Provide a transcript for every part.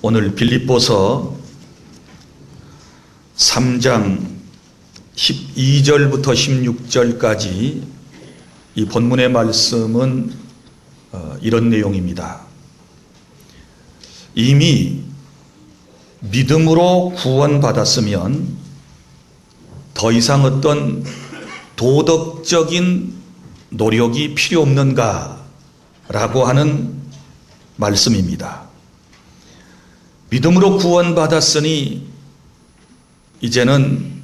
오늘 빌립보서 3장 12절부터 16절까지 이 본문의 말씀은 이런 내용입니다. 이미 믿음으로 구원받았으면 더 이상 어떤 도덕적인 노력이 필요 없는가 라고 하는 말씀입니다. 믿음으로 구원받았으니 이제는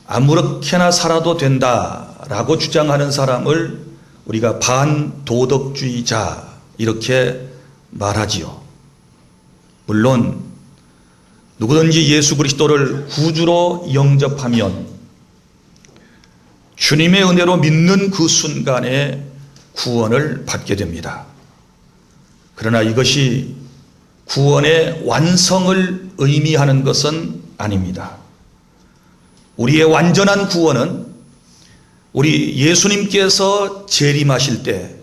아무렇게나 살아도 된다라고 주장하는 사람을 우리가 반도덕주의자 이렇게 말하지요. 물론 누구든지 예수 그리스도를 구주로 영접하면 주님의 은혜로 믿는 그 순간에 구원을 받게 됩니다. 그러나 이것이 구원의 완성을 의미하는 것은 아닙니다. 우리의 완전한 구원은 우리 예수님께서 재림하실 때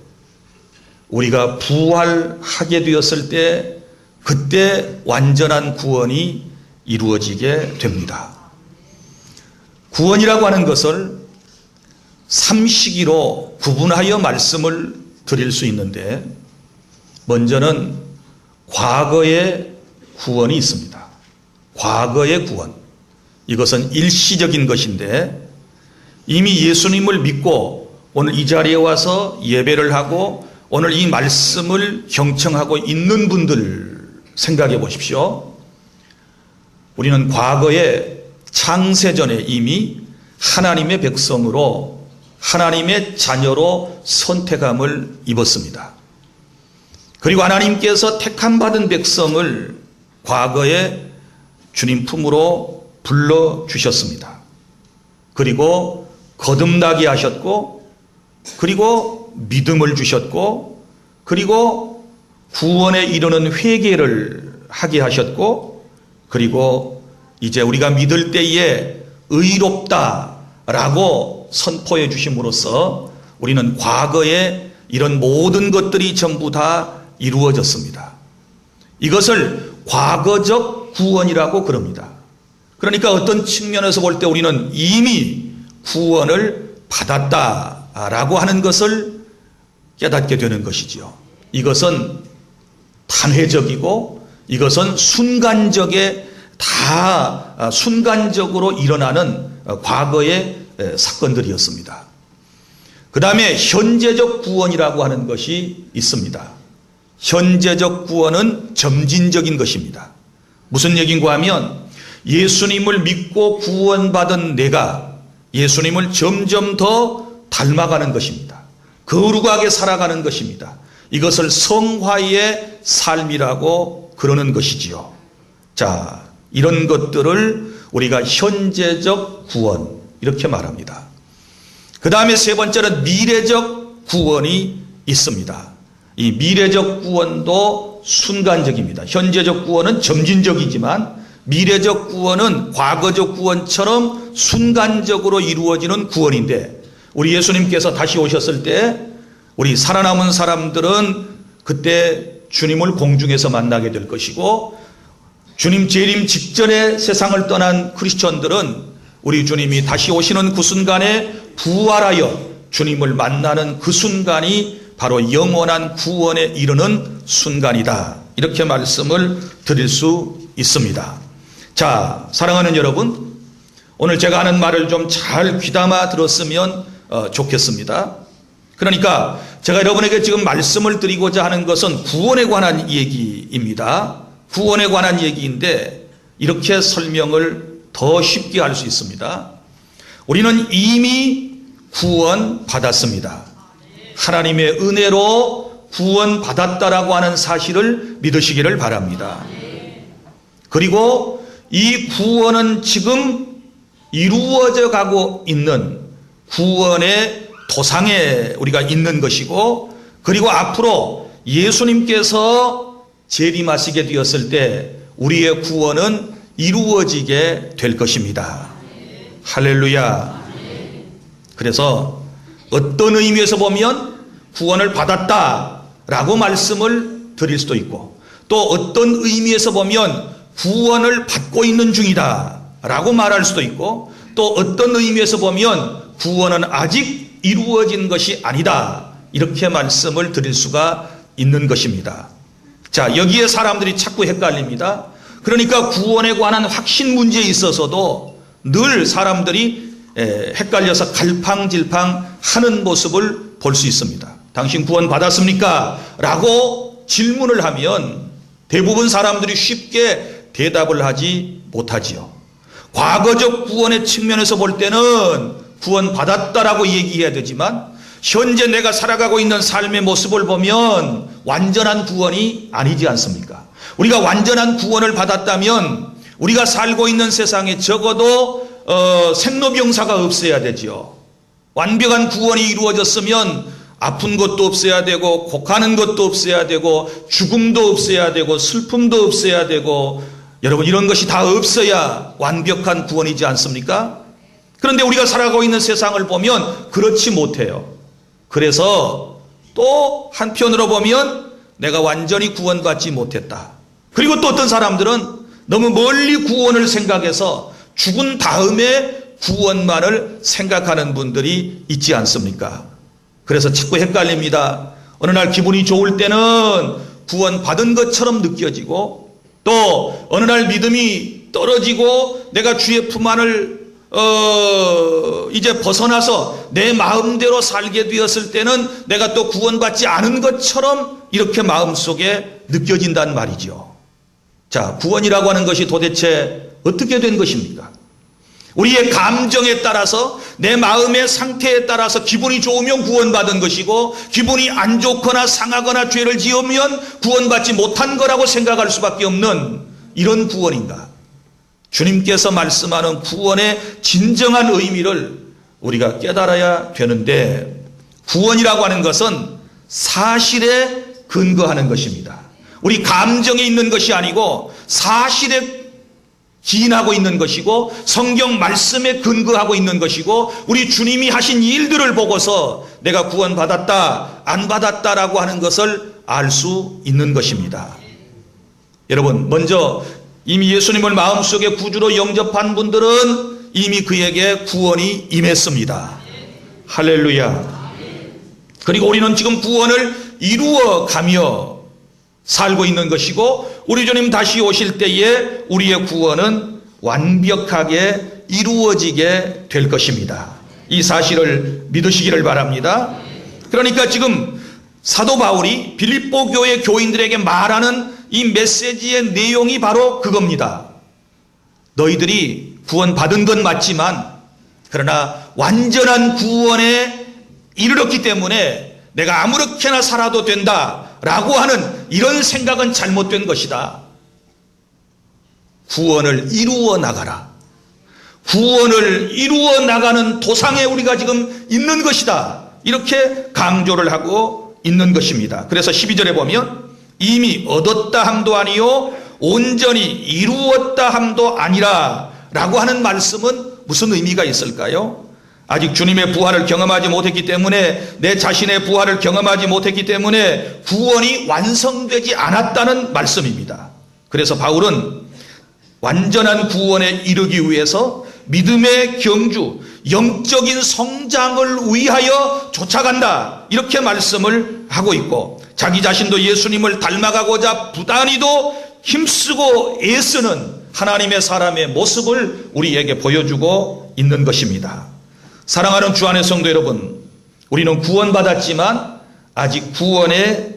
우리가 부활하게 되었을 때 그때 완전한 구원이 이루어지게 됩니다. 구원이라고 하는 것을 삼시기로 구분하여 말씀을 드릴 수 있는데 먼저는 과거의 구원이 있습니다. 과거의 구원. 이것은 일시적인 것인데 이미 예수님을 믿고 오늘 이 자리에 와서 예배를 하고 오늘 이 말씀을 경청하고 있는 분들 생각해 보십시오. 우리는 과거에 창세전에 이미 하나님의 백성으로 하나님의 자녀로 선택함을 입었습니다. 그리고 하나님께서 택함받은 백성을 과거에 주님 품으로 불러주셨습니다. 그리고 거듭나게 하셨고 그리고 믿음을 주셨고 그리고 구원에 이르는 회개를 하게 하셨고 그리고 이제 우리가 믿을 때에 의롭다라고 선포해 주심으로써 우리는 과거에 이런 모든 것들이 전부 다 이루어졌습니다. 이것을 과거적 구원이라고 그럽니다. 그러니까 어떤 측면에서 볼 때 우리는 이미 구원을 받았다라고 하는 것을 깨닫게 되는 것이지요. 이것은 단회적이고 이것은 순간적으로 일어나는 과거의 사건들이었습니다. 그 다음에 현재적 구원이라고 하는 것이 있습니다. 현재적 구원은 점진적인 것입니다. 무슨 얘기인가 하면 예수님을 믿고 구원받은 내가 예수님을 점점 더 닮아가는 것입니다. 거룩하게 살아가는 것입니다. 이것을 성화의 삶이라고 그러는 것이지요. 자, 이런 것들을 우리가 현재적 구원 이렇게 말합니다. 그 다음에 세 번째는 미래적 구원이 있습니다. 이 미래적 구원도 순간적입니다. 현재적 구원은 점진적이지만 미래적 구원은 과거적 구원처럼 순간적으로 이루어지는 구원인데 우리 예수님께서 다시 오셨을 때 우리 살아남은 사람들은 그때 주님을 공중에서 만나게 될 것이고 주님 재림 직전에 세상을 떠난 크리스천들은 우리 주님이 다시 오시는 그 순간에 부활하여 주님을 만나는 그 순간이 바로 영원한 구원에 이르는 순간이다. 이렇게 말씀을 드릴 수 있습니다. 자, 사랑하는 여러분, 오늘 제가 하는 말을 좀 잘 귀담아 들었으면 좋겠습니다. 그러니까 제가 여러분에게 지금 말씀을 드리고자 하는 것은 구원에 관한 얘기입니다. 구원에 관한 얘기인데 이렇게 설명을 더 쉽게 할 수 있습니다. 우리는 이미 구원 받았습니다. 하나님의 은혜로 구원 받았다라고 하는 사실을 믿으시기를 바랍니다. 그리고 이 구원은 지금 이루어져 가고 있는 구원의 도상에 우리가 있는 것이고 그리고 앞으로 예수님께서 재림하시게 되었을 때 우리의 구원은 이루어지게 될 것입니다. 할렐루야. 그래서 어떤 의미에서 보면 구원을 받았다라고 말씀을 드릴 수도 있고 또 어떤 의미에서 보면 구원을 받고 있는 중이다 라고 말할 수도 있고, 또 어떤 의미에서 보면 구원은 아직 이루어진 것이 아니다, 이렇게 말씀을 드릴 수가 있는 것입니다. 자, 여기에 사람들이 자꾸 헷갈립니다. 그러니까 구원에 관한 확신 문제에 있어서도 늘 사람들이 헷갈려서 갈팡질팡 하는 모습을 볼 수 있습니다. 당신 구원 받았습니까? 라고 질문을 하면 대부분 사람들이 쉽게 대답을 하지 못하지요. 과거적 구원의 측면에서 볼 때는 구원 받았다라고 얘기해야 되지만, 현재 내가 살아가고 있는 삶의 모습을 보면 완전한 구원이 아니지 않습니까? 우리가 완전한 구원을 받았다면 우리가 살고 있는 세상에 적어도 생로병사가 없어야 되죠. 완벽한 구원이 이루어졌으면 아픈 것도 없어야 되고, 곡하는 것도 없어야 되고, 죽음도 없어야 되고, 슬픔도 없어야 되고, 여러분, 이런 것이 다 없어야 완벽한 구원이지 않습니까? 그런데 우리가 살아가고 있는 세상을 보면 그렇지 못해요. 그래서 또 한편으로 보면 내가 완전히 구원받지 못했다. 그리고 또 어떤 사람들은 너무 멀리 구원을 생각해서 죽은 다음에 구원만을 생각하는 분들이 있지 않습니까? 그래서 자꾸 헷갈립니다. 어느 날 기분이 좋을 때는 구원 받은 것처럼 느껴지고, 또 어느 날 믿음이 떨어지고 내가 주의 품 안을 이제 벗어나서 내 마음대로 살게 되었을 때는 내가 또 구원받지 않은 것처럼 이렇게 마음속에 느껴진단 말이죠. 자, 구원이라고 하는 것이 도대체 어떻게 된 것입니까? 우리의 감정에 따라서, 내 마음의 상태에 따라서 기분이 좋으면 구원받은 것이고, 기분이 안 좋거나 상하거나 죄를 지으면 구원받지 못한 거라고 생각할 수밖에 없는 이런 구원인가? 주님께서 말씀하는 구원의 진정한 의미를 우리가 깨달아야 되는데, 구원이라고 하는 것은 사실에 근거하는 것입니다. 우리 감정에 있는 것이 아니고 사실에 기인하고 있는 것이고, 성경 말씀에 근거하고 있는 것이고, 우리 주님이 하신 일들을 보고서 내가 구원받았다 안 받았다라고 하는 것을 알 수 있는 것입니다. 여러분, 먼저 이미 예수님을 마음속에 구주로 영접한 분들은 이미 그에게 구원이 임했습니다. 할렐루야. 그리고 우리는 지금 구원을 이루어가며 살고 있는 것이고, 우리 주님 다시 오실 때에 우리의 구원은 완벽하게 이루어지게 될 것입니다. 이 사실을 믿으시기를 바랍니다. 그러니까 지금 사도 바울이 빌립보 교회 교인들에게 말하는 이 메시지의 내용이 바로 그겁니다. 너희들이 구원받은 건 맞지만, 그러나 완전한 구원에 이르렀기 때문에 내가 아무렇게나 살아도 된다라고 하는 이런 생각은 잘못된 것이다. 구원을 이루어 나가라. 구원을 이루어 나가는 도상에 우리가 지금 있는 것이다. 이렇게 강조를 하고 있는 것입니다. 그래서 12절에 보면 이미 얻었다 함도 아니요 온전히 이루었다 함도 아니라 라고 하는 말씀은 무슨 의미가 있을까요? 아직 주님의 부활을 경험하지 못했기 때문에, 내 자신의 부활을 경험하지 못했기 때문에 구원이 완성되지 않았다는 말씀입니다. 그래서 바울은 완전한 구원에 이르기 위해서 믿음의 경주, 영적인 성장을 위하여 쫓아간다, 이렇게 말씀을 하고 있고, 자기 자신도 예수님을 닮아가고자 부단히도 힘쓰고 애쓰는 하나님의 사람의 모습을 우리에게 보여주고 있는 것입니다. 사랑하는 주 안의 성도 여러분, 우리는 구원받았지만 아직 구원에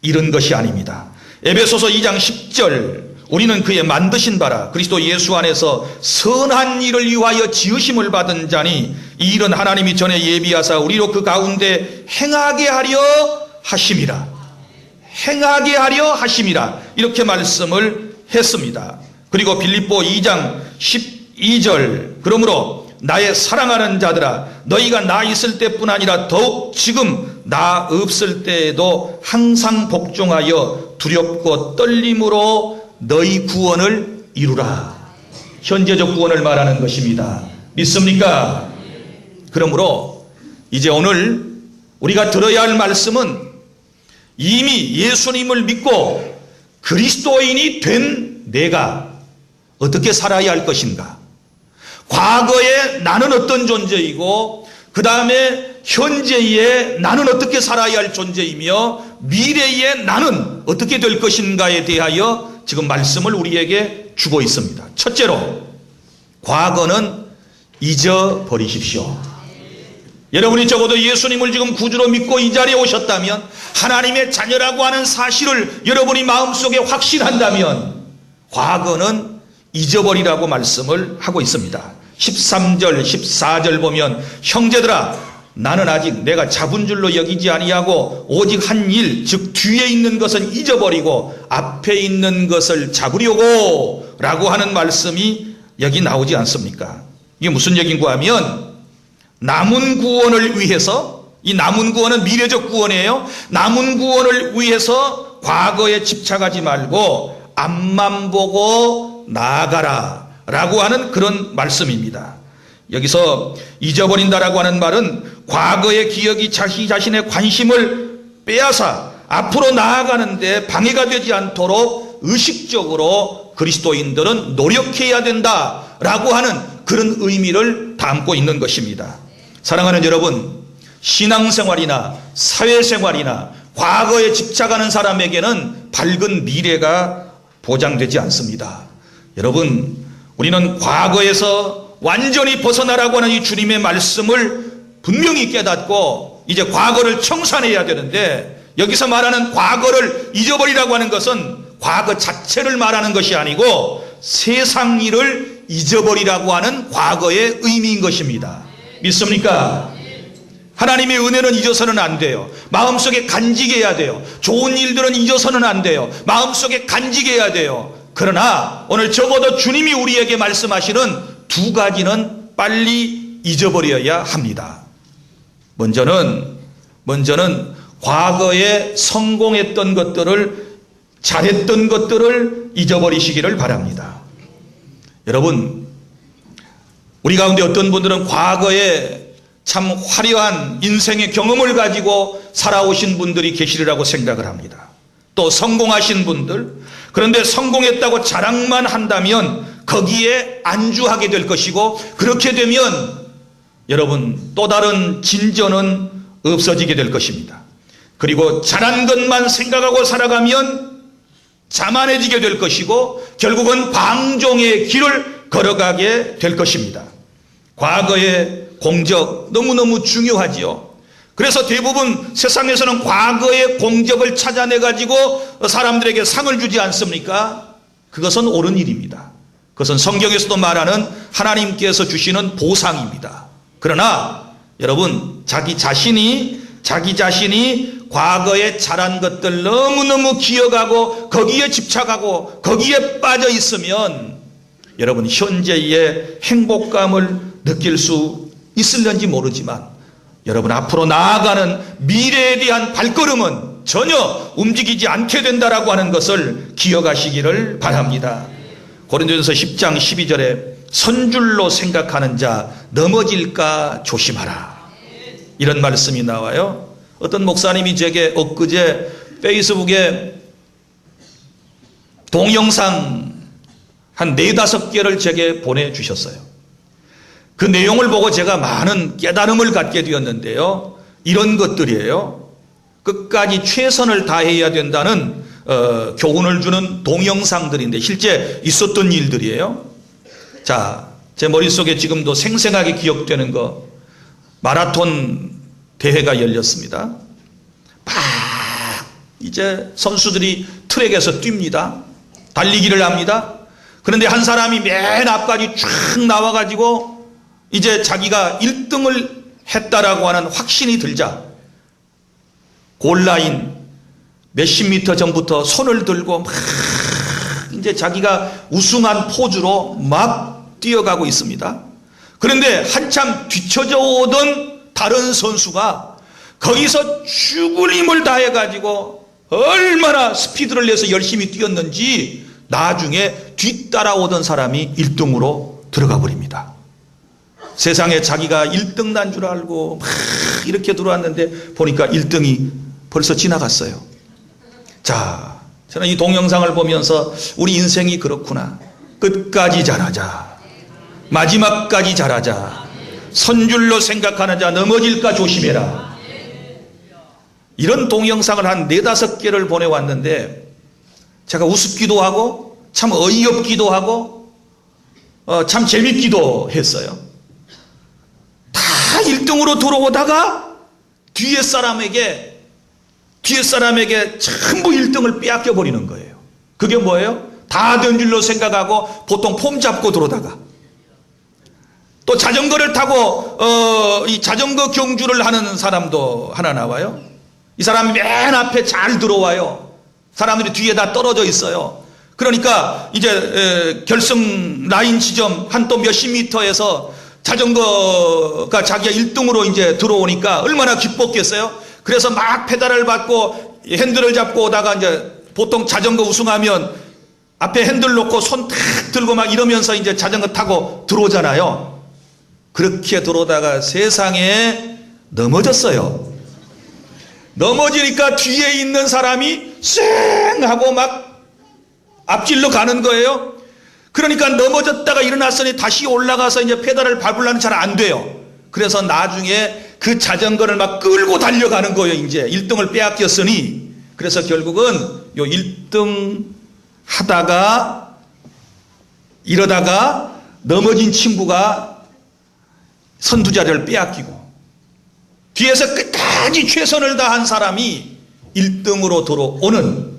이른 것이 아닙니다. 에베소서 2장 10절, 우리는 그의 만드신 바라 그리스도 예수 안에서 선한 일을 위하여 지으심을 받은 자니, 이 일은 하나님이 전에 예비하사 우리로 그 가운데 행하게 하려 하심이라. 행하게 하려 하심이라, 이렇게 말씀을 했습니다. 그리고 빌립보 2장 12절, 그러므로 나의 사랑하는 자들아, 너희가 나 있을 때뿐 아니라 더욱 지금 나 없을 때에도 항상 복종하여 두렵고 떨림으로 너희 구원을 이루라. 현재적 구원을 말하는 것입니다. 믿습니까? 그러므로 이제 오늘 우리가 들어야 할 말씀은, 이미 예수님을 믿고 그리스도인이 된 내가 어떻게 살아야 할 것인가? 과거에 나는 어떤 존재이고 그 다음에 현재에 나는 어떻게 살아야 할 존재이며 미래에 나는 어떻게 될 것인가에 대하여 지금 말씀을 우리에게 주고 있습니다. 첫째로 과거는 잊어버리십시오. 여러분이 적어도 예수님을 지금 구주로 믿고 이 자리에 오셨다면, 하나님의 자녀라고 하는 사실을 여러분이 마음속에 확신한다면 과거는 잊어버리라고 말씀을 하고 있습니다. 13절 14절 보면 형제들아 나는 아직 내가 잡은 줄로 여기지 아니하고 오직 한 일 즉 뒤에 있는 것은 잊어버리고 앞에 있는 것을 잡으려고 라고 하는 말씀이 여기 나오지 않습니까? 이게 무슨 얘기인가 하면 남은 구원을 위해서, 이 남은 구원은 미래적 구원이에요. 남은 구원을 위해서 과거에 집착하지 말고 앞만 보고 나아가라 라고 하는 그런 말씀입니다. 여기서 잊어버린다라고 하는 말은 과거의 기억이 자기 자신의 관심을 빼앗아 앞으로 나아가는데 방해가 되지 않도록 의식적으로 그리스도인들은 노력해야 된다라고 하는 그런 의미를 담고 있는 것입니다. 사랑하는 여러분, 신앙생활이나 사회생활이나 과거에 집착하는 사람에게는 밝은 미래가 보장되지 않습니다. 여러분, 우리는 과거에서 완전히 벗어나라고 하는 이 주님의 말씀을 분명히 깨닫고 이제 과거를 청산해야 되는데, 여기서 말하는 과거를 잊어버리라고 하는 것은 과거 자체를 말하는 것이 아니고 세상 일을 잊어버리라고 하는 과거의 의미인 것입니다. 믿습니까? 하나님의 은혜는 잊어서는 안 돼요. 마음속에 간직해야 돼요. 좋은 일들은 잊어서는 안 돼요. 마음속에 간직해야 돼요. 그러나 오늘 적어도 주님이 우리에게 말씀하시는 두 가지는 빨리 잊어버려야 합니다. 먼저는 과거에 성공했던 것들을, 잘했던 것들을 잊어버리시기를 바랍니다. 여러분, 우리 가운데 어떤 분들은 과거에 참 화려한 인생의 경험을 가지고 살아오신 분들이 계시리라고 생각을 합니다. 또 성공하신 분들, 그런데 성공했다고 자랑만 한다면 거기에 안주하게 될 것이고, 그렇게 되면 여러분 또 다른 진전은 없어지게 될 것입니다. 그리고 잘한 것만 생각하고 살아가면 자만해지게 될 것이고 결국은 방종의 길을 걸어가게 될 것입니다. 과거의 공적 너무너무 중요하지요. 그래서 대부분 세상에서는 과거의 공적을 찾아내 가지고 사람들에게 상을 주지 않습니까? 그것은 옳은 일입니다. 그것은 성경에서도 말하는 하나님께서 주시는 보상입니다. 그러나 여러분, 자기 자신이 과거에 잘한 것들 너무너무 기억하고 거기에 집착하고 거기에 빠져 있으면 여러분 현재의 행복감을 느낄 수 있을는지 모르지만 여러분 앞으로 나아가는 미래에 대한 발걸음은 전혀 움직이지 않게 된다라고 하는 것을 기억하시기를 바랍니다. 고린도전서 10장 12절에 선줄로 생각하는 자 넘어질까 조심하라, 이런 말씀이 나와요. 어떤 목사님이 제게 엊그제 페이스북에 동영상 한 4-5개를 제게 보내주셨어요. 그 내용을 보고 제가 많은 깨달음을 갖게 되었는데요. 이런 것들이에요. 끝까지 최선을 다해야 된다는 교훈을 주는 동영상들인데 실제 있었던 일들이에요. 자, 제 머릿속에 지금도 생생하게 기억되는 거, 마라톤 대회가 열렸습니다. 막 이제 선수들이 트랙에서 뜁니다. 달리기를 합니다. 그런데 한 사람이 맨 앞까지 쫙 나와가지고 이제 자기가 1등을 했다라고 하는 확신이 들자 골라인 몇십 미터 전부터 손을 들고 막 이제 자기가 우승한 포즈로 막 뛰어가고 있습니다. 그런데 한참 뒤쳐져 오던 다른 선수가 거기서 죽을 힘을 다해가지고 얼마나 스피드를 내서 열심히 뛰었는지 나중에 뒤따라오던 사람이 1등으로 들어가 버립니다. 세상에 자기가 1등 난 줄 알고 막 이렇게 들어왔는데 보니까 1등이 벌써 지나갔어요. 자, 저는 이 동영상을 보면서 우리 인생이 그렇구나. 끝까지 잘하자. 마지막까지 잘하자. 선줄로 생각하는 자 넘어질까 조심해라. 이런 동영상을 한 4-5개를 보내왔는데 제가 우습기도 하고 참 어이없기도 하고 참 재밌기도 했어요. 다 1등으로 들어오다가 뒤에 사람에게 전부 1등을 빼앗겨 버리는 거예요. 그게 뭐예요? 다 된 줄로 생각하고 보통 폼 잡고 들어오다가 또 자전거를 타고 이 자전거 경주를 하는 사람도 하나 나와요. 이 사람이 맨 앞에 잘 들어와요. 사람들이 뒤에 다 떨어져 있어요. 그러니까 이제 결승 라인 지점 한 또 몇십 미터에서 자전거가 자기가 1등으로 이제 들어오니까 얼마나 기뻤겠어요. 그래서 막 페달을 밟고 핸들을 잡고 오다가 이제 보통 자전거 우승하면 앞에 핸들 놓고 손 탁 들고 막 이러면서 이제 자전거 타고 들어오잖아요. 그렇게 들어오다가 세상에 넘어졌어요. 넘어지니까 뒤에 있는 사람이 쌩 하고 막 앞질러 가는 거예요. 그러니까 넘어졌다가 일어났으니 다시 올라가서 이제 페달을 밟으려면 잘 안 돼요. 그래서 나중에 그 자전거를 막 끌고 달려가는 거예요. 이제 1등을 빼앗겼으니. 그래서 결국은 요 1등 하다가 이러다가 넘어진 친구가 선두 자리를 빼앗기고 뒤에서 끝까지 최선을 다한 사람이 1등으로 들어오는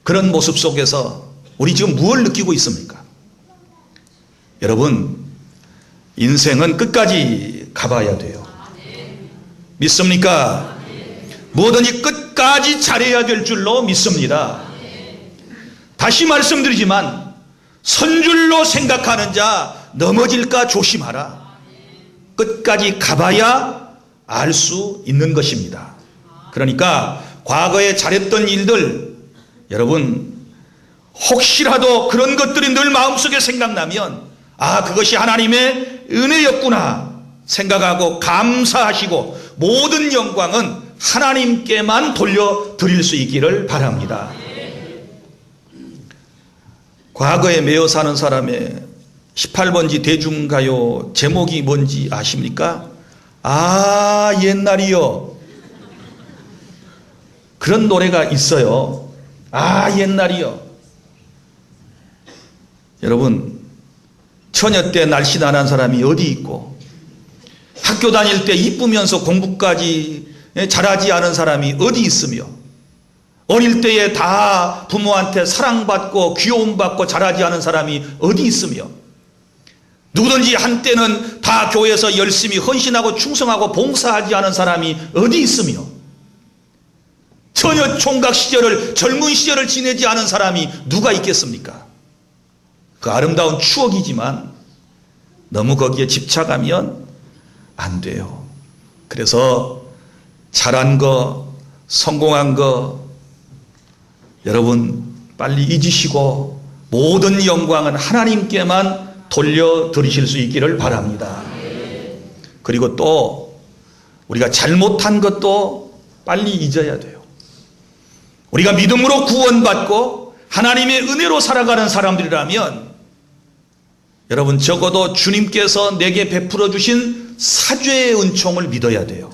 그런 모습 속에서 우리 지금 무엇을 느끼고 있습니까? 여러분, 인생은 끝까지 가봐야 돼요. 믿습니까? 뭐든지 끝까지 잘해야 될 줄로 믿습니다. 다시 말씀드리지만 선줄로 생각하는 자 넘어질까 조심하라. 끝까지 가봐야 알 수 있는 것입니다. 그러니까 과거에 잘했던 일들, 여러분 혹시라도 그런 것들이 늘 마음속에 생각나면 아, 그것이 하나님의 은혜였구나 생각하고 감사하시고 모든 영광은 하나님께만 돌려드릴 수 있기를 바랍니다. 과거에 매여 사는 사람의 18번지 대중가요 제목이 뭔지 아십니까? 아, 옛날이요. 그런 노래가 있어요. 아, 옛날이요. 여러분, 처녀 때 날씬한 사람이 어디 있고 학교 다닐 때 이쁘면서 공부까지 잘하지 않은 사람이 어디 있으며 어릴 때에 다 부모한테 사랑받고 귀여움받고 잘하지 않은 사람이 어디 있으며 누구든지 한때는 다 교회에서 열심히 헌신하고 충성하고 봉사하지 않은 사람이 어디 있으며 처녀 총각 시절을 젊은 시절을 지내지 않은 사람이 누가 있겠습니까? 그 아름다운 추억이지만 너무 거기에 집착하면 안 돼요. 그래서 잘한 거, 성공한 거 여러분 빨리 잊으시고 모든 영광은 하나님께만 돌려드리실 수 있기를 바랍니다. 그리고 또 우리가 잘못한 것도 빨리 잊어야 돼요. 우리가 믿음으로 구원받고 하나님의 은혜로 살아가는 사람들이라면 여러분 적어도 주님께서 내게 베풀어 주신 사죄의 은총을 믿어야 돼요.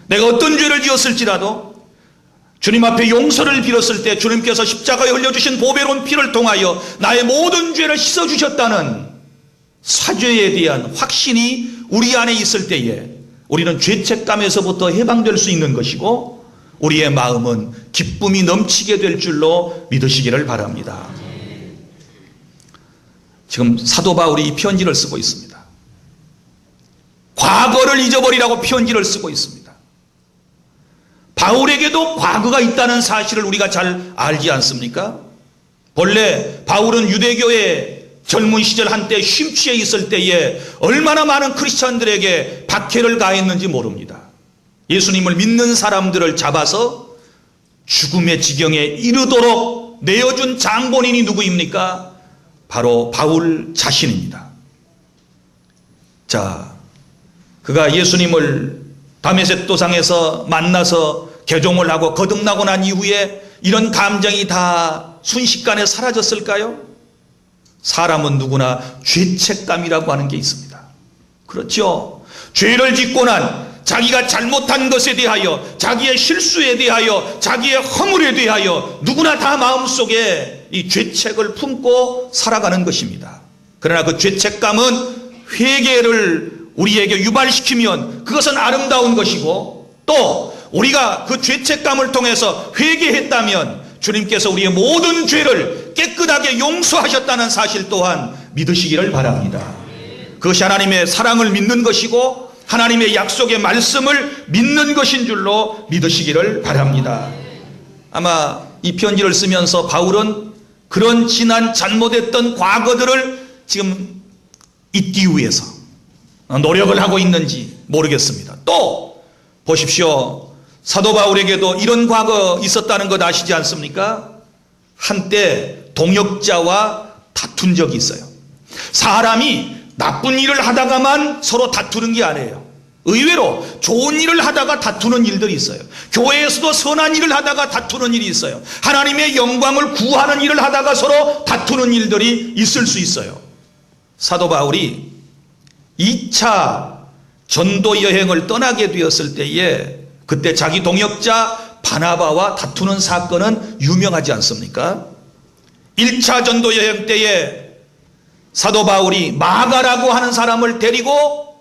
내가 어떤 죄를 지었을지라도 주님 앞에 용서를 빌었을 때 주님께서 십자가에 흘려주신 보배로운 피를 통하여 나의 모든 죄를 씻어주셨다는 사죄에 대한 확신이 우리 안에 있을 때에 우리는 죄책감에서부터 해방될 수 있는 것이고 우리의 마음은 기쁨이 넘치게 될 줄로 믿으시기를 바랍니다. 지금 사도 바울이 이 편지를 쓰고 있습니다. 과거를 잊어버리라고 편지를 쓰고 있습니다. 바울에게도 과거가 있다는 사실을 우리가 잘 알지 않습니까? 본래 바울은 유대교의 젊은 시절 한때 쉼취해 있을 때에 얼마나 많은 크리스찬들에게 박해를 가했는지 모릅니다. 예수님을 믿는 사람들을 잡아서 죽음의 지경에 이르도록 내어준 장본인이 누구입니까? 바로 바울 자신입니다. 자, 그가 예수님을 다메섹 도상에서 만나서 개종을 하고 거듭나고 난 이후에 이런 감정이 다 순식간에 사라졌을까요? 사람은 누구나 죄책감이라고 하는 게 있습니다. 그렇죠. 죄를 짓고 난 자기가 잘못한 것에 대하여, 자기의 실수에 대하여, 자기의 허물에 대하여 누구나 다 마음속에 이 죄책을 품고 살아가는 것입니다. 그러나 그 죄책감은 회개를 우리에게 유발시키면 그것은 아름다운 것이고, 또 우리가 그 죄책감을 통해서 회개했다면 주님께서 우리의 모든 죄를 깨끗하게 용서하셨다는 사실 또한 믿으시기를 바랍니다. 그것이 하나님의 사랑을 믿는 것이고 하나님의 약속의 말씀을 믿는 것인 줄로 믿으시기를 바랍니다. 아마 이 편지를 쓰면서 바울은 그런 지난 잘못했던 과거들을 지금 잊기 위해서 노력을 하고 있는지 모르겠습니다. 또 보십시오. 사도 바울에게도 이런 과거 있었다는 것 아시지 않습니까? 한때 동역자와 다툰 적이 있어요. 사람이 나쁜 일을 하다가만 서로 다투는 게 아니에요. 의외로 좋은 일을 하다가 다투는 일들이 있어요. 교회에서도 선한 일을 하다가 다투는 일이 있어요. 하나님의 영광을 구하는 일을 하다가 서로 다투는 일들이 있을 수 있어요. 사도 바울이 2차 전도 여행을 떠나게 되었을 때에 그때 자기 동역자 바나바와 다투는 사건은 유명하지 않습니까? 1차 전도 여행 때에 사도 바울이 마가라고 하는 사람을 데리고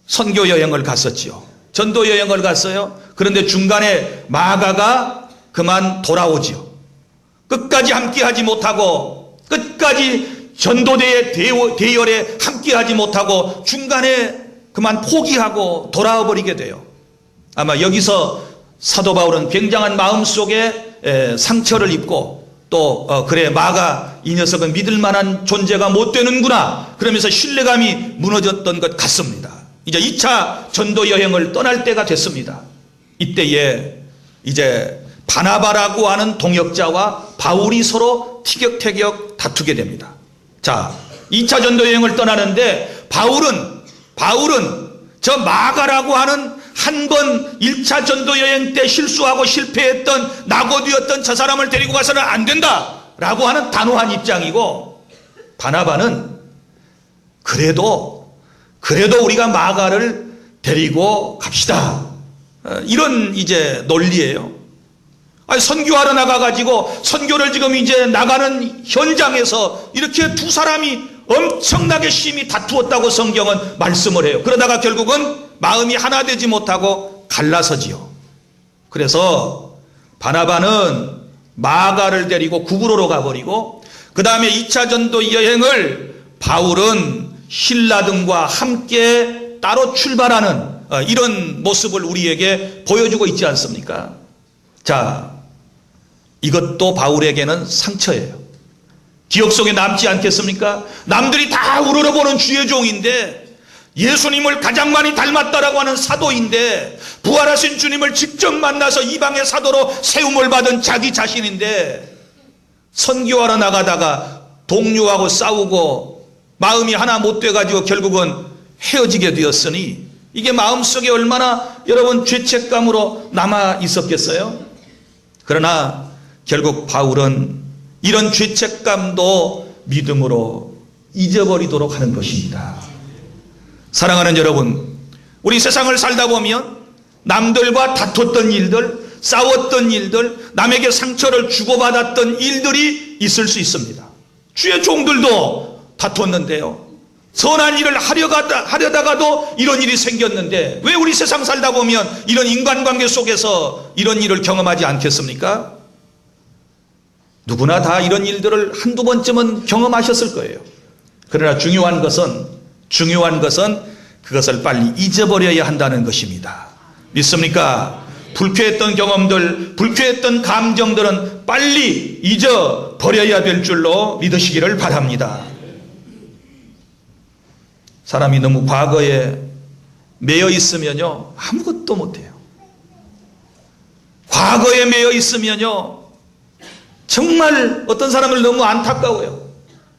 선교 여행을 갔었지요. 전도 여행을 갔어요. 그런데 중간에 마가가 그만 돌아오지요. 끝까지 함께하지 못하고, 끝까지 전도대의 대열에 함께하지 못하고 중간에 그만 포기하고 돌아와 버리게 돼요. 아마 여기서 사도 바울은 굉장한 마음속에 상처를 입고, 또 그래 마가 이 녀석은 믿을 만한 존재가 못 되는구나 그러면서 신뢰감이 무너졌던 것 같습니다. 이제 2차 전도 여행을 떠날 때가 됐습니다. 이때에 이제 바나바라고 하는 동역자와 바울이 서로 티격태격 다투게 됩니다. 자, 2차 전도 여행을 떠나는데 바울은 저 마가라고 하는 한 번 1차 전도 여행 때 실수하고 실패했던 낙오되었던 저 사람을 데리고 가서는 안 된다 라고 하는 단호한 입장이고, 바나바는 그래도 우리가 마가를 데리고 갑시다, 이런 이제 논리예요. 아니, 선교하러 나가가지고 선교를 지금 이제 나가는 현장에서 이렇게 두 사람이 엄청나게 심히 다투었다고 성경은 말씀을 해요. 그러다가 결국은 마음이 하나 되지 못하고 갈라서지요. 그래서 바나바는 마가를 데리고 구브로로 가버리고, 그 다음에 2차 전도 여행을 바울은 신라 등과 함께 따로 출발하는 이런 모습을 우리에게 보여주고 있지 않습니까? 자, 이것도 바울에게는 상처예요. 기억 속에 남지 않겠습니까? 남들이 다 우러러보는 주의 종인데, 예수님을 가장 많이 닮았다라고 하는 사도인데, 부활하신 주님을 직접 만나서 이방의 사도로 세움을 받은 자기 자신인데, 선교하러 나가다가 동료하고 싸우고 마음이 하나 못 돼가지고 결국은 헤어지게 되었으니 이게 마음속에 얼마나 여러분 죄책감으로 남아 있었겠어요? 그러나 결국 바울은 이런 죄책감도 믿음으로 잊어버리도록 하는 것입니다. 사랑하는 여러분, 우리 세상을 살다 보면 남들과 다퉜던 일들, 싸웠던 일들, 남에게 상처를 주고받았던 일들이 있을 수 있습니다. 주의 종들도 다퉜는데요, 선한 일을 하려다가도 이런 일이 생겼는데 왜 우리 세상 살다 보면 이런 인간관계 속에서 이런 일을 경험하지 않겠습니까? 누구나 다 이런 일들을 한두 번쯤은 경험하셨을 거예요. 그러나 중요한 것은 그것을 빨리 잊어버려야 한다는 것입니다. 믿습니까? 불쾌했던 경험들, 불쾌했던 감정들은 빨리 잊어버려야 될 줄로 믿으시기를 바랍니다. 사람이 너무 과거에 매여 있으면요, 아무것도 못해요. 과거에 매여 있으면요, 정말 어떤 사람을 너무 안타까워요.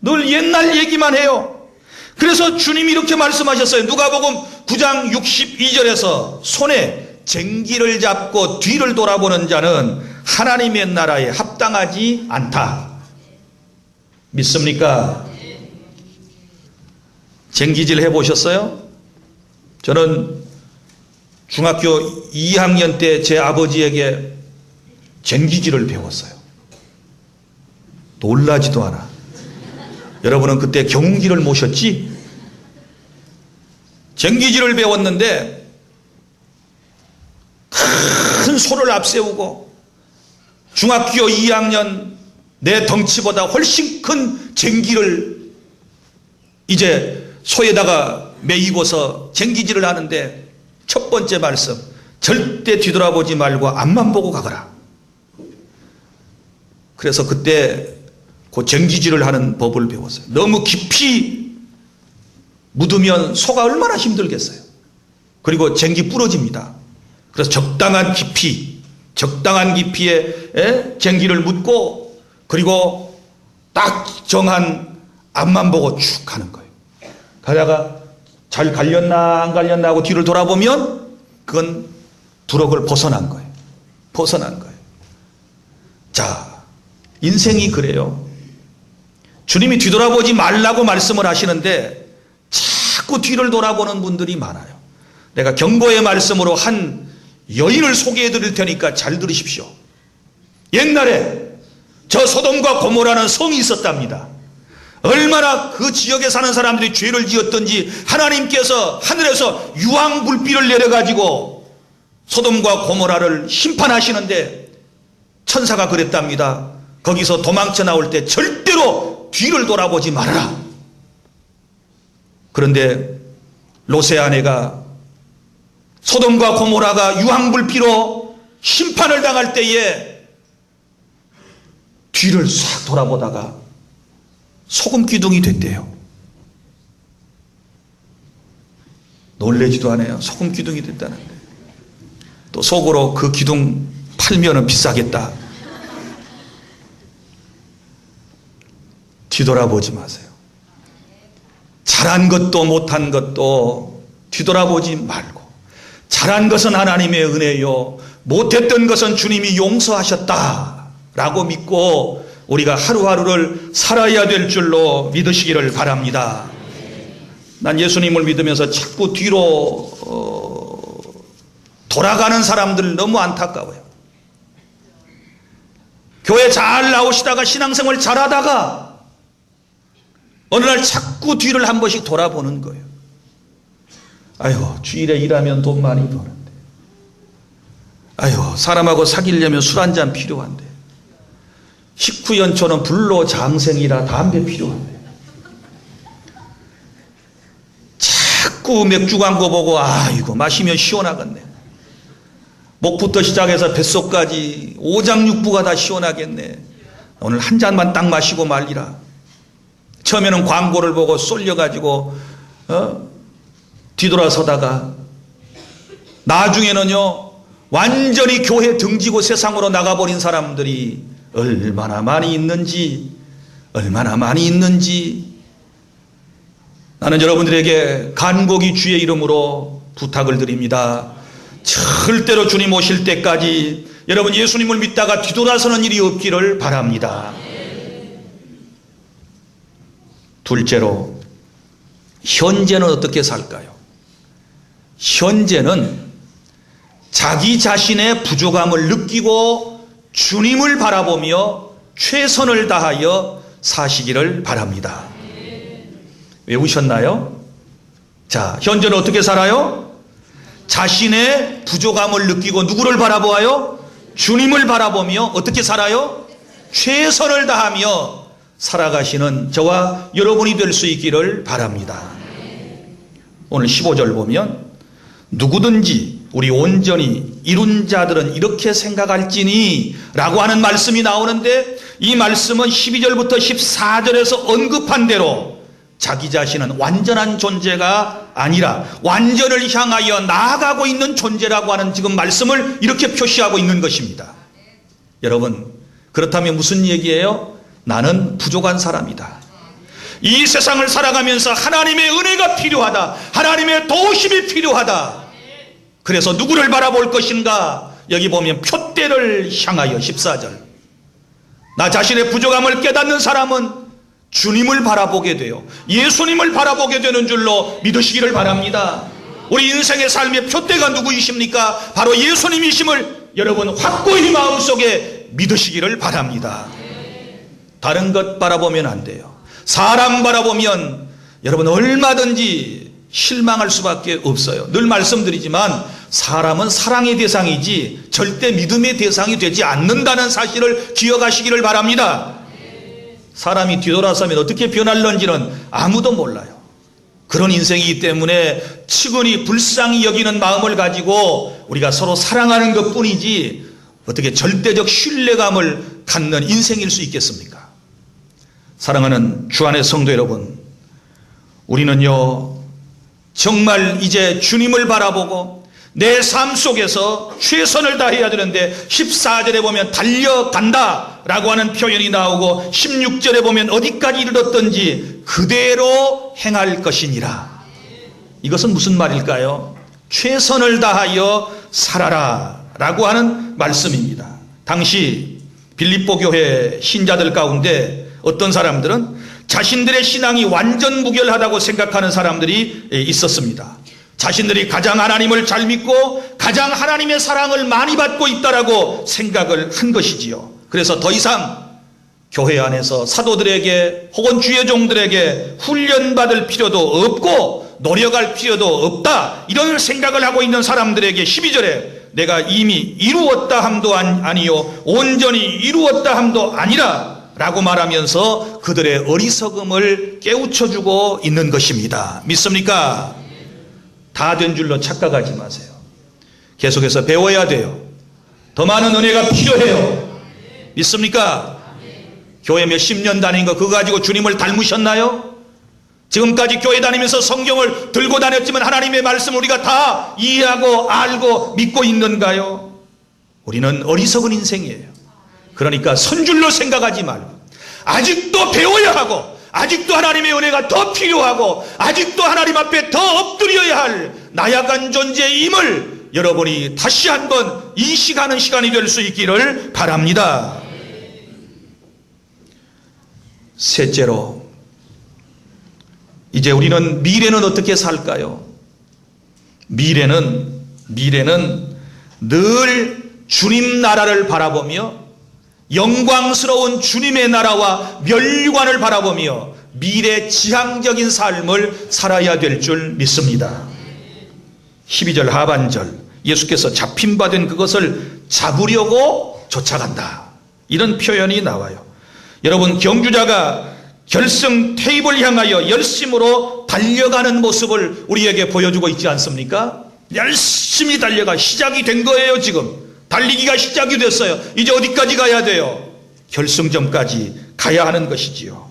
늘 옛날 얘기만 해요. 그래서 주님이 이렇게 말씀하셨어요. 누가복음 9장 62절에서 손에 쟁기를 잡고 뒤를 돌아보는 자는 하나님의 나라에 합당하지 않다. 믿습니까? 쟁기질 해보셨어요? 저는 중학교 2학년 때 제 아버지에게 쟁기질을 배웠어요. 놀라지도 않아. 여러분은 그때 경운기를 모셨지? 쟁기질을 배웠는데 큰 소를 앞세우고 중학교 2학년 내 덩치보다 훨씬 큰 쟁기를 이제 소에다가 매이고서 쟁기질을 하는데 첫 번째 말씀, 절대 뒤돌아보지 말고 앞만 보고 가거라. 그래서 그때 그 쟁기질을 하는 법을 배웠어요. 너무 깊이 묻으면 소가 얼마나 힘들겠어요. 그리고 쟁기 부러집니다. 그래서 적당한 깊이에 쟁기를 묻고 그리고 딱 정한 앞만 보고 쭉 가는 거예요. 가다가 잘 갈렸나 안 갈렸나 하고 뒤를 돌아보면 그건 두럭을 벗어난 거예요. 벗어난 거예요. 자, 인생이 그래요. 주님이 뒤돌아보지 말라고 말씀을 하시는데 자꾸 뒤를 돌아보는 분들이 많아요. 내가 경고의 말씀으로 한 여인을 소개해 드릴 테니까 잘 들으십시오. 옛날에 저 소돔과 고모라는 성이 있었답니다. 얼마나 그 지역에 사는 사람들이 죄를 지었던지 하나님께서 하늘에서 유황불비를 내려가지고 소돔과 고모라를 심판하시는데 천사가 그랬답니다. 거기서 도망쳐 나올 때 절대로 뒤를 돌아보지 말아라. 그런데 롯의 아내가 소돔과 고모라가 유황불비로 심판을 당할 때에 뒤를 싹 돌아보다가 소금 기둥이 됐대요. 놀래지도 않아요. 소금 기둥이 됐다는데. 또 속으로 그 기둥 팔면은 비싸겠다. 뒤돌아보지 마세요. 잘한 것도 못한 것도 뒤돌아보지 말고, 잘한 것은 하나님의 은혜요, 못했던 것은 주님이 용서하셨다라고 믿고 우리가 하루하루를 살아야 될 줄로 믿으시기를 바랍니다. 난 예수님을 믿으면서 자꾸 뒤로 돌아가는 사람들 너무 안타까워요. 교회 잘 나오시다가 신앙생활 잘하다가 어느 날 자꾸 뒤를 한 번씩 돌아보는 거예요. 아유, 주일에 일하면 돈 많이 버는데, 아유, 사람하고 사귀려면 술 한 잔 필요한데, 식후연초는 불로장생이라 담배 필요한데, 자꾸 맥주 광고 보고 아이고 마시면 시원하겠네, 목부터 시작해서 뱃속까지 오장육부가 다 시원하겠네, 오늘 한 잔만 딱 마시고 말리라. 처음에는 광고를 보고 쏠려가지고 뒤돌아서다가 나중에는요 완전히 교회 등지고 세상으로 나가버린 사람들이 얼마나 많이 있는지 나는 여러분들에게 간곡히 주의 이름으로 부탁을 드립니다. 절대로 주님 오실 때까지 여러분 예수님을 믿다가 뒤돌아서는 일이 없기를 바랍니다. 둘째로, 현재는 어떻게 살까요? 현재는 자기 자신의 부족함을 느끼고 주님을 바라보며 최선을 다하여 사시기를 바랍니다. 외우셨나요? 자, 현재는 어떻게 살아요? 자신의 부족함을 느끼고 누구를 바라보아요? 주님을 바라보며 어떻게 살아요? 최선을 다하며 살아가시는 저와 여러분이 될 수 있기를 바랍니다. 오늘 15절 보면 누구든지 우리 온전히 이룬 자들은 이렇게 생각할지니 라고 하는 말씀이 나오는데, 이 말씀은 12절부터 14절에서 언급한 대로 자기 자신은 완전한 존재가 아니라 완전을 향하여 나아가고 있는 존재라고 하는 지금 말씀을 이렇게 표시하고 있는 것입니다. 여러분, 그렇다면 무슨 얘기예요? 나는 부족한 사람이다. 이 세상을 살아가면서 하나님의 은혜가 필요하다. 하나님의 도우심이 필요하다. 그래서 누구를 바라볼 것인가? 여기 보면 표대 때를 향하여 14절. 나 자신의 부족함을 깨닫는 사람은 주님을 바라보게 돼요. 예수님을 바라보게 되는 줄로 믿으시기를 바랍니다. 우리 인생의 삶의 표대가 누구이십니까? 바로 예수님이심을 여러분 확고히 마음속에 믿으시기를 바랍니다. 다른 것 바라보면 안 돼요. 사람 바라보면 여러분 얼마든지 실망할 수밖에 없어요. 늘 말씀드리지만 사람은 사랑의 대상이지 절대 믿음의 대상이 되지 않는다는 사실을 기억하시기를 바랍니다. 사람이 뒤돌아서면 어떻게 변할런지는 아무도 몰라요. 그런 인생이기 때문에 측은히 불쌍히 여기는 마음을 가지고 우리가 서로 사랑하는 것뿐이지 어떻게 절대적 신뢰감을 갖는 인생일 수 있겠습니까? 사랑하는 주 안의 성도 여러분, 우리는요 정말 이제 주님을 바라보고 내 삶 속에서 최선을 다해야 되는데 14절에 보면 달려간다 라고 하는 표현이 나오고 16절에 보면 어디까지 이르렀든지 그대로 행할 것이니라. 이것은 무슨 말일까요? 최선을 다하여 살아라 라고 하는 말씀입니다. 당시 빌립보 교회 신자들 가운데 어떤 사람들은 자신들의 신앙이 완전 무결하다고 생각하는 사람들이 있었습니다. 자신들이 가장 하나님을 잘 믿고 가장 하나님의 사랑을 많이 받고 있다라고 생각을 한 것이지요. 그래서 더 이상 교회 안에서 사도들에게 혹은 주의 종들에게 훈련받을 필요도 없고 노력할 필요도 없다, 이런 생각을 하고 있는 사람들에게 12절에 내가 이미 이루었다 함도 아니요 온전히 이루었다 함도 아니라 라고 말하면서 그들의 어리석음을 깨우쳐주고 있는 것입니다. 믿습니까? 다 된 줄로 착각하지 마세요. 계속해서 배워야 돼요. 더 많은 은혜가 필요해요. 믿습니까? 교회 몇십 년 다닌 거 그거 가지고 주님을 닮으셨나요? 지금까지 교회 다니면서 성경을 들고 다녔지만 하나님의 말씀을 우리가 다 이해하고 알고 믿고 있는가요? 우리는 어리석은 인생이에요. 그러니까 선줄로 생각하지 말고 아직도 배워야 하고 아직도 하나님의 은혜가 더 필요하고 아직도 하나님 앞에 더 엎드려야 할 나약한 존재임을 여러분이 다시 한번 인식하는 시간이 될 수 있기를 바랍니다. 셋째로, 이제 우리는 미래는 어떻게 살까요? 미래는 늘 주님 나라를 바라보며 영광스러운 주님의 나라와 멸류관을 바라보며 미래 지향적인 삶을 살아야 될 줄 믿습니다. 12절 하반절, 예수께서 잡힌바된 그것을 잡으려고 쫓아간다, 이런 표현이 나와요. 여러분, 경주자가 결승 테이블 향하여 열심으로 달려가는 모습을 우리에게 보여주고 있지 않습니까? 열심히 달려가 시작이 된 거예요. 지금 달리기가 시작이 됐어요. 이제 어디까지 가야 돼요? 결승점까지 가야 하는 것이지요.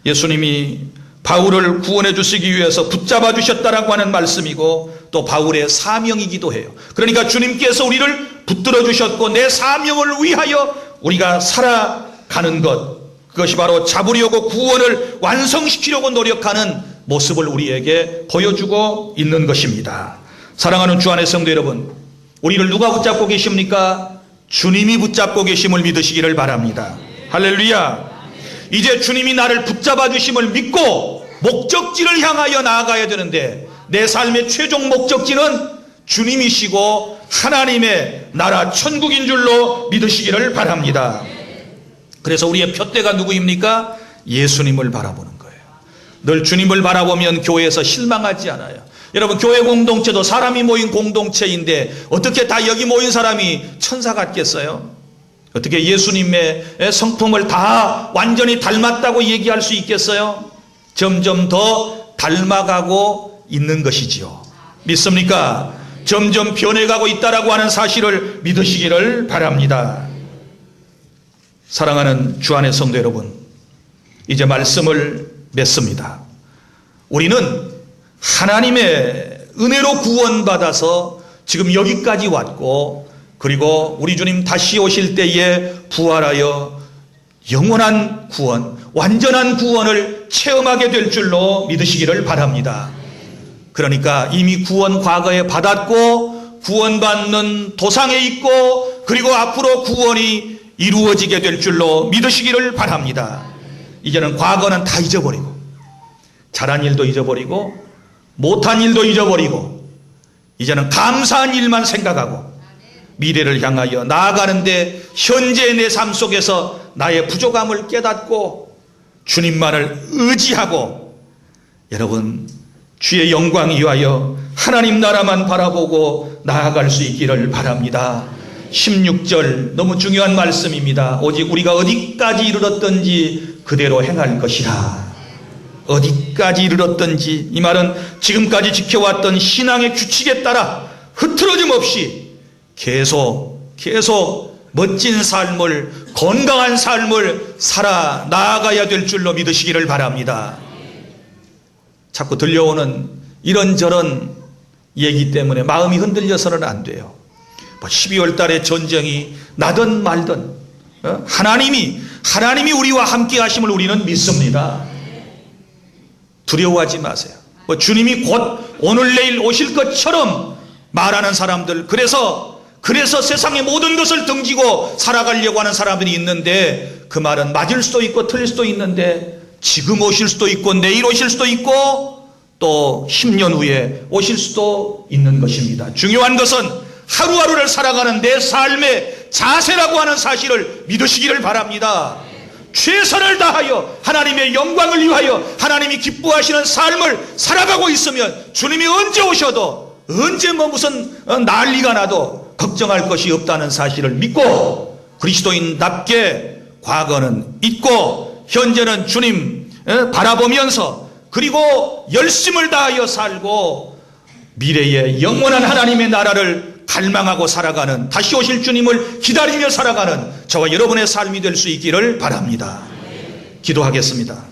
예수님이 바울을 구원해 주시기 위해서 붙잡아 주셨다라고 하는 말씀이고 또 바울의 사명이기도 해요. 그러니까 주님께서 우리를 붙들어 주셨고 내 사명을 위하여 우리가 살아가는 것, 그것이 바로 잡으려고 구원을 완성시키려고 노력하는 모습을 우리에게 보여주고 있는 것입니다. 사랑하는 주 안의 성도 여러분, 우리를 누가 붙잡고 계십니까? 주님이 붙잡고 계심을 믿으시기를 바랍니다. 할렐루야. 이제 주님이 나를 붙잡아 주심을 믿고 목적지를 향하여 나아가야 되는데 내 삶의 최종 목적지는 주님이시고 하나님의 나라 천국인 줄로 믿으시기를 바랍니다. 그래서 우리의 푯대가 누구입니까? 예수님을 바라보는 거예요. 늘 주님을 바라보면 교회에서 실망하지 않아요. 여러분, 교회 공동체도 사람이 모인 공동체인데 어떻게 다 여기 모인 사람이 천사 같겠어요? 어떻게 예수님의 성품을 다 완전히 닮았다고 얘기할 수 있겠어요? 점점 더 닮아가고 있는 것이지요. 믿습니까? 점점 변해가고 있다라고 하는 사실을 믿으시기를 바랍니다. 사랑하는 주 안의 성도 여러분, 이제 말씀을 맺습니다. 우리는 하나님의 은혜로 구원받아서 지금 여기까지 왔고, 그리고 우리 주님 다시 오실 때에 부활하여 영원한 구원, 완전한 구원을 체험하게 될 줄로 믿으시기를 바랍니다. 그러니까 이미 구원 과거에 받았고 구원받는 도상에 있고 그리고 앞으로 구원이 이루어지게 될 줄로 믿으시기를 바랍니다. 이제는 과거는 다 잊어버리고 잘한 일도 잊어버리고 못한 일도 잊어버리고 이제는 감사한 일만 생각하고 미래를 향하여 나아가는데 현재 내 삶 속에서 나의 부족함을 깨닫고 주님만을 의지하고 여러분 주의 영광 위하여 하나님 나라만 바라보고 나아갈 수 있기를 바랍니다. 16절 너무 중요한 말씀입니다. 오직 우리가 어디까지 이르렀든지 그대로 행할 것이라. 어디까지 이르렀든지, 이 말은 지금까지 지켜왔던 신앙의 규칙에 따라 흐트러짐 없이 계속 멋진 삶을, 건강한 삶을 살아 나아가야 될 줄로 믿으시기를 바랍니다. 자꾸 들려오는 이런저런 얘기 때문에 마음이 흔들려서는 안 돼요. 12월 달에 전쟁이 나든 말든 하나님이 우리와 함께 하심을 우리는 믿습니다. 두려워하지 마세요. 주님이 곧 오늘 내일 오실 것처럼 말하는 사람들, 그래서 세상의 모든 것을 등지고 살아가려고 하는 사람들이 있는데 그 말은 맞을 수도 있고 틀릴 수도 있는데 지금 오실 수도 있고 내일 오실 수도 있고 또 10년 후에 오실 수도 있는 것입니다. 중요한 것은 하루하루를 살아가는 내 삶의 자세라고 하는 사실을 믿으시기를 바랍니다. 최선을 다하여 하나님의 영광을 위하여 하나님이 기뻐하시는 삶을 살아가고 있으면 주님이 언제 오셔도 언제 무슨 난리가 나도 걱정할 것이 없다는 사실을 믿고 그리스도인답게 과거는 잊고 현재는 주님 바라보면서 그리고 열심을 다하여 살고 미래의 영원한 하나님의 나라를 갈망하고 살아가는, 다시 오실 주님을 기다리며 살아가는 저와 여러분의 삶이 될 수 있기를 바랍니다. 기도하겠습니다.